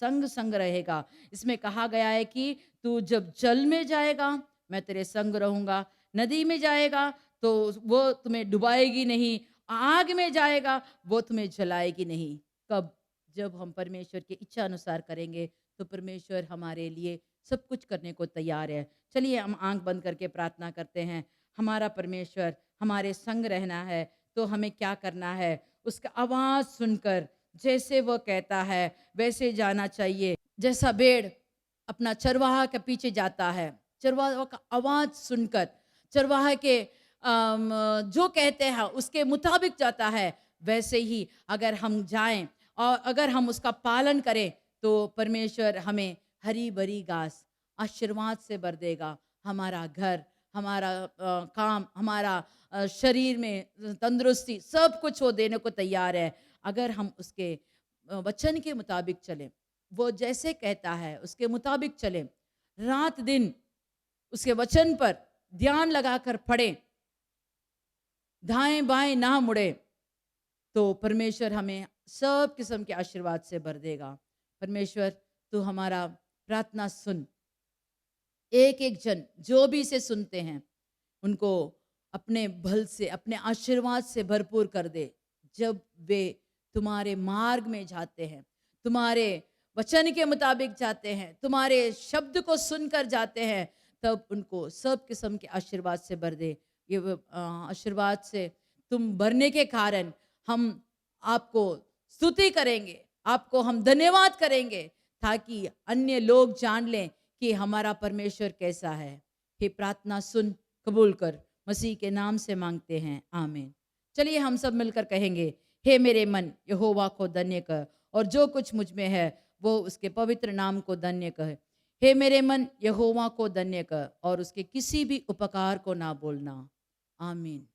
संग संग रहेगा। इसमें कहा गया है कि तू जब जल में जाएगा मैं तेरे संग रहूंगा, नदी में जाएगा तो वो तुम्हें डुबाएगी नहीं, आग में जाएगा वो तुम्हें जलाएगी नहीं। कब? जब हम परमेश्वर की इच्छा अनुसार करेंगे तो परमेश्वर हमारे लिए सब कुछ करने को तैयार है। चलिए हम आंख बंद करके प्रार्थना करते हैं। हमारा परमेश्वर हमारे संग रहना है तो हमें क्या करना है? उसका आवाज सुनकर जैसे वो कहता है वैसे जाना चाहिए। जैसा भेड़ अपना चरवाहा के पीछे जाता है, चरवाहा का आवाज सुनकर चरवाहा के जो कहते हैं उसके मुताबिक जाता है, वैसे ही अगर हम जाएं और अगर हम उसका पालन करें तो परमेश्वर हमें हरी भरी घास आशीर्वाद से भर देगा। हमारा घर, हमारा काम, हमारा शरीर में तंदुरुस्ती, सब कुछ वो देने को तैयार है अगर हम उसके वचन के मुताबिक चलें। वो जैसे कहता है उसके मुताबिक चलें, रात दिन उसके वचन पर ध्यान लगाकर पढ़ें, दाएं बाएं ना मुड़े, तो परमेश्वर हमें सब किस्म के आशीर्वाद से भर देगा। परमेश्वर तू हमारा प्रार्थना सुन, एक एक जन जो भी इसे सुनते हैं उनको अपने बल से, अपने आशीर्वाद से भरपूर कर दे। जब वे तुम्हारे मार्ग में जाते हैं, तुम्हारे वचन के मुताबिक जाते हैं, तुम्हारे शब्द को सुनकर जाते हैं, तब उनको सब किस्म के आशीर्वाद से भर दे। ये आशीर्वाद से तुम भरने के कारण हम आपको स्तुति करेंगे, आपको हम धन्यवाद करेंगे, ताकि अन्य लोग जान लें कि हमारा परमेश्वर कैसा है। हे प्रार्थना सुन, कबूल कर, मसीह के नाम से मांगते हैं, आमीन। चलिए हम सब मिलकर कहेंगे, हे मेरे मन यहोवा को धन्य कर, और जो कुछ मुझ में है वो उसके पवित्र नाम को धन्य कहे। हे मेरे मन यहोवा को धन्य कर और उसके किसी भी उपकार को ना बोलना, आमीन।